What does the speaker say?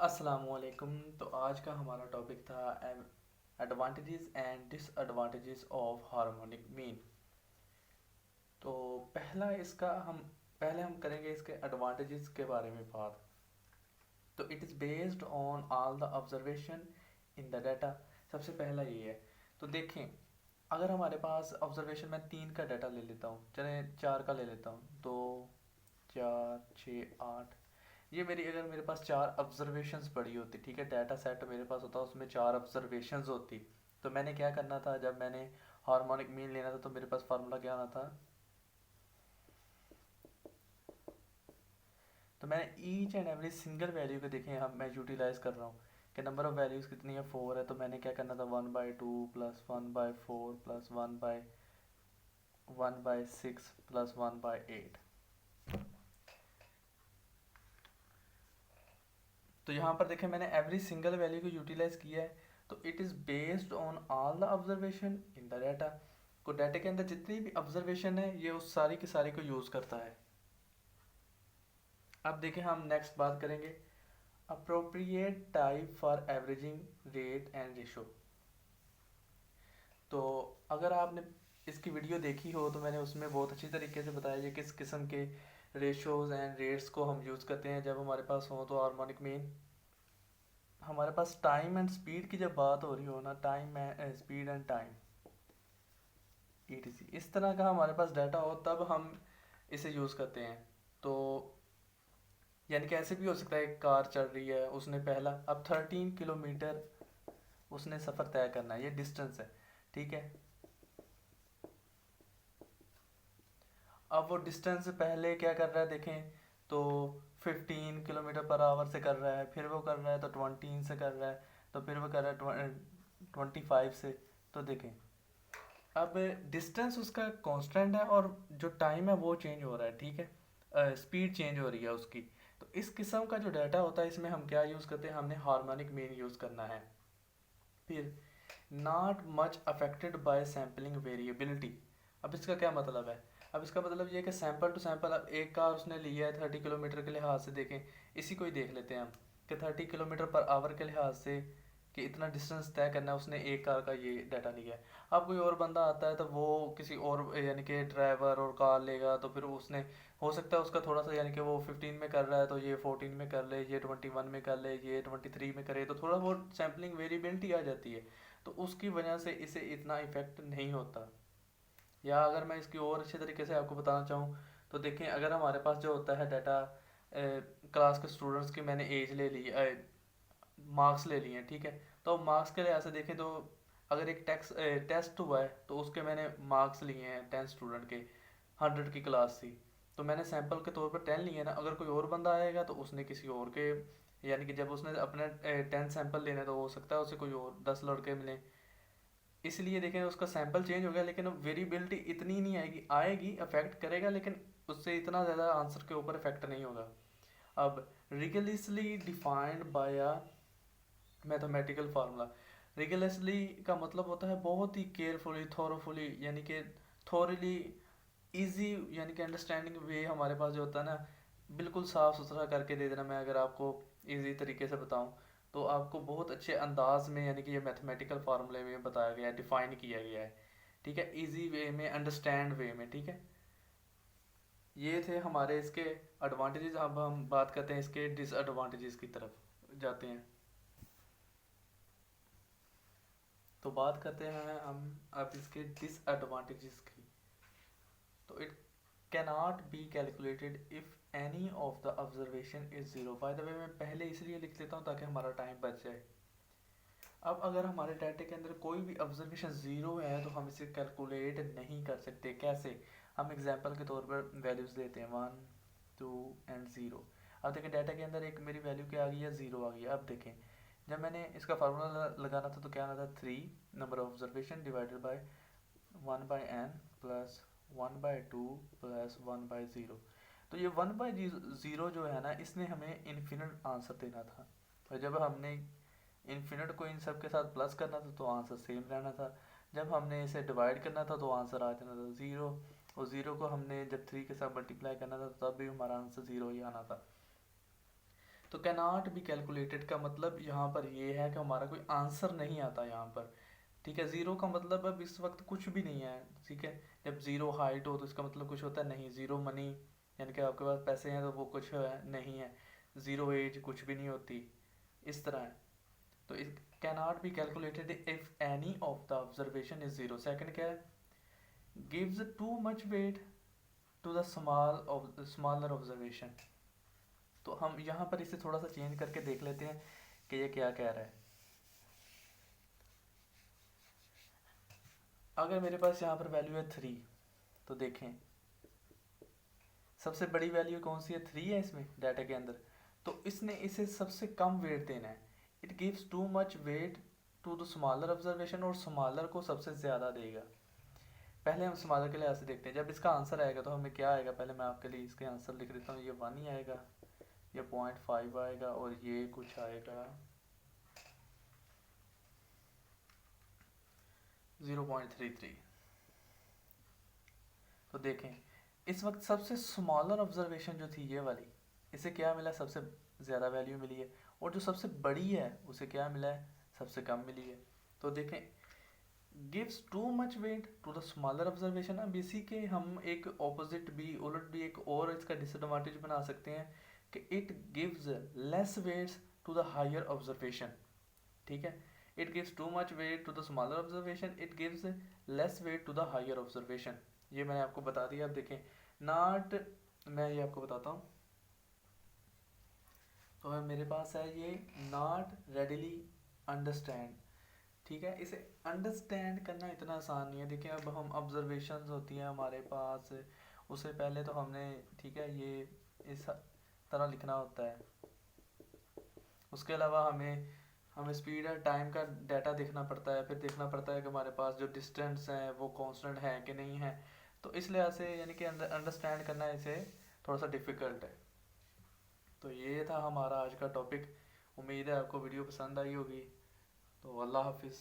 अस्सलामुअलैकुम। तो आज का हमारा टॉपिक था advantages and disadvantages of harmonic mean. तो पहले हम करेंगे इसके एडवांटेजेस के बारे में बात। तो it is based on all the observation in the data. सबसे पहला ये है। तो देखें, अगर हमारे पास ऑब्जर्वेशन में 3 का डाटा ले लेता हूँ, चले 4 का ले लेता हूँ, 2, 4, 6, 8। ये अगर मेरे पास 4 ऑब्जर्वेशंस पड़ी होती, ठीक है, डाटा सेट मेरे पास होता, उसमें 4 ऑब्जर्वेशंस होती। तो मैंने क्या करना था, जब मैंने हार्मोनिक मीन लेना था तो मेरे पास फार्मूला क्या आना था। तो मैंने each and every single value को देखें, हम मैं यूटिलाइज कर रहा हूँ कि नंबर ऑफ वैल्यूज़ कितनी है, 4 है। तो मैंने क्या करना था, 1/2 प्लस 1/4 प्लस 1/6 प्लस 1/8। तो यहाँ पर देखें, मैंने एवरी सिंगल वैल्यू को यूटिलाइज किया है। तो it is based on all the observation in the data. को डाटा के अंदर जितनी भी ऑब्जर्वेशन है, ये उस सारी की सारी को यूज़ करता है। अब देखें, हम नेक्स्ट बात करेंगे appropriate type for averaging rate and ratio. तो अगर आपने इसकी वीडियो देखी हो तो मैंने उसमें बहुत अच्छी तरीके से बताया है किस किस्म के रेशोज़ एंड रेट्स को हम यूज़ करते हैं जब हमारे पास हो तो हार्मोनिक मीन। हमारे पास टाइम एंड स्पीड की जब बात हो रही हो ना, time speed and time ETC, इस तरह का हमारे पास डाटा हो तब हम इसे यूज़ करते हैं। तो यानी कि ऐसे भी हो सकता है, एक कार चल रही है, उसने पहला अब 13 किलोमीटर उसने सफ़र तय करना है, ये डिस्टेंस है, ठीक है। अब वो डिस्टेंस पहले क्या कर रहा है देखें, तो 15 किलोमीटर पर आवर से कर रहा है, फिर वो कर रहा है तो 20 से कर रहा है, तो फिर वो कर रहा है 25 से। तो देखें, अब डिस्टेंस उसका कांस्टेंट है और जो टाइम है वो चेंज हो रहा है, ठीक है, स्पीड चेंज हो रही है उसकी। तो इस किस्म का जो डाटा होता है, इसमें हम क्या यूज़ करते हैं, हमने हार्मोनिक मीन यूज़ करना है। फिर not much affected by sampling variability. अब इसका क्या मतलब है, अब इसका मतलब ये है कि सैंपल टू सैंपल, अब एक कार उसने लिया है 30 किलोमीटर के लिहाज से, देखें इसी को ही देख लेते हैं हम कि 30 किलोमीटर पर आवर के लिहाज से कि इतना डिस्टेंस तय करना है, उसने एक कार का ये डाटा लिया है। अब कोई और बंदा आता है तो वो किसी और यानी कि ड्राइवर और कार लेगा, तो फिर उसने हो सकता है उसका थोड़ा सा, यानी कि वो 15 में कर रहा है तो ये 14 में कर ले, ये 21 में कर ले, ये 23 में करे, तो थोड़ा बहुत सैम्पलिंग वेरिएबिलिटी आ जाती है। तो उसकी वजह से इसे इतना इफेक्ट नहीं होता। या अगर मैं इसकी और अच्छे तरीके से आपको बताना चाहूँ, तो देखें, अगर हमारे पास जो होता है डाटा, क्लास के स्टूडेंट्स की मैंने एज ले ली, मार्क्स ले लिए हैं, ठीक है। तो मार्क्स के लिहाज से देखें तो अगर एक टेस्ट हुआ है तो उसके मैंने मार्क्स लिए हैं 10 स्टूडेंट के, 100 की क्लास थी। तो मैंने सैंपल के तौर पर 10 लिए ना, अगर कोई और बंदा आएगा तो उसने किसी और के, यानी कि जब उसने अपने 10 सैंपल लेने, तो हो सकता है उसे कोई और 10 लड़के मिले, इसलिए देखें उसका सैंपल चेंज हो गया, लेकिन वेरिएबिलिटी इतनी नहीं आएगी, आएगी अफेक्ट करेगा, लेकिन उससे इतना ज़्यादा आंसर के ऊपर इफेक्ट नहीं होगा। अब rigorously defined by a mathematical formula. Rigorously का मतलब होता है बहुत ही केयरफुली, थॉरोफुली, यानी कि थॉरली, इजी, यानी कि अंडरस्टैंडिंग वे हमारे पास जो होता है ना, बिल्कुल साफ सुथरा करके दे देना। मैं अगर आपको इजी तरीके से बताऊं तो आपको बहुत अच्छे अंदाज में, यानी कि ये मैथमेटिकल फार्मूले में बताया गया है, डिफाइन किया गया है, ठीक है, इजी वे में, अंडरस्टैंड वे में, ठीक है। ये थे हमारे इसके एडवांटेजेस। अब हम बात करते हैं इसके डिसएडवांटेजेस की तरफ जाते हैं। तो बात करते हैं हम अब इसके डिसएडवांटेजेस की। तो it cannot be calculated if any of the observation is zero. By the way, मैं पहले इसलिए लिख लेता हूँ ताकि हमारा टाइम बच जाए। अब अगर हमारे डाटे के अंदर कोई भी ऑब्जर्वेशन ज़ीरो है तो हम इसे कैलकुलेट नहीं कर सकते। कैसे, हम एग्जांपल के तौर पर वैल्यूज़ देते हैं 1, 2 एंड 0। अब देखें, डाटा के अंदर एक मेरी वैल्यू क्या आ गई है, 0 आ गई है। अब देखें, जब मैंने इसका फार्मूला लगाना था तो क्या आना था, 3 number of observation divided by 1/n plus 1/2 plus 1/0। तो ये 1/0 जो है ना, इसने हमें इन्फिनिट आंसर देना था, और जब हमने इन्फिनिट को इन सब के साथ प्लस करना था तो आंसर सेम रहना था। जब हमने इसे डिवाइड करना था तो आंसर आ जाना था 0, और 0 को हमने जब 3 के साथ मल्टीप्लाई करना था तो तब भी हमारा आंसर 0 ही आना था। तो कैन नॉट बी कैलकुलेटेड का मतलब यहाँ पर ये है कि हमारा कोई आंसर नहीं आता यहाँ पर, ठीक है। ज़ीरो का मतलब अब इस वक्त कुछ भी नहीं है, ठीक है। जब ज़ीरो हाइट हो तो इसका मतलब कुछ होता है नहीं। ज़ीरो मनी यानी कि आपके पास पैसे हैं तो वो कुछ है नहीं है। ज़ीरो एज कुछ भी नहीं होती, इस तरह है। तो it can not be calculated if any of the observation is zero. Second क्या है, gives too much weight to the smaller observation. तो हम यहाँ पर इसे थोड़ा सा चेंज करके देख लेते हैं कि ये क्या कह रहा है। अगर मेरे पास यहाँ पर वैल्यू है 3, तो देखें सबसे बड़ी वैल्यू कौन सी है, 3 है इसमें डाटा के अंदर। तो इसने इसे सबसे कम वेट देना है। It gives too much weight to the smaller observation, और स्मॉलर को सबसे ज़्यादा देगा। पहले हम स्मॉलर के लिहाज से देखते हैं। जब इसका आंसर आएगा तो हमें क्या आएगा, पहले मैं आपके लिए इसके आंसर लिख देता हूँ। ये 1 ही आएगा, ये 0.5 आएगा, और ये कुछ आएगा 0.33। तो देखें इस वक्त सबसे स्मॉलर ऑब्जर्वेशन जो थी ये वाली, इसे क्या मिला, सबसे ज़्यादा वैल्यू मिली है। और जो सबसे बड़ी है उसे क्या मिला है, सबसे कम मिली है। तो देखें gives too much weight to the smaller observation. अब इसी के हम एक ऑपोजिट भी, उलट भी एक और इसका डिसएडवांटेज बना सकते हैं कि it gives less weights to the higher observation, ठीक है। It gives too much weight to the smaller observation, it gives less weight to the higher observation. ये मैंने आपको बता दिया। अब देखें नॉट, मैं ये आपको बताता हूँ। तो मेरे पास है ये नॉट रेडिली अंडरस्टैंड, ठीक है। इसे अंडरस्टैंड करना इतना आसान नहीं है। देखिए अब हम ऑब्जर्वेशंस होती हैं हमारे पास, उससे पहले तो हमने, ठीक है, ये इस तरह लिखना होता है। उसके अलावा हमें स्पीड और टाइम का डाटा देखना पड़ता है, फिर देखना पड़ता है कि हमारे पास जो डिस्टेंस है वो कांस्टेंट है कि नहीं है। तो इस लिहाज से यानी कि अंडरस्टैंड करना इसे थोड़ा सा डिफ़िकल्ट है। तो ये था हमारा आज का टॉपिक। उम्मीद है आपको वीडियो पसंद आई होगी। तो अल्लाह हाफिज़।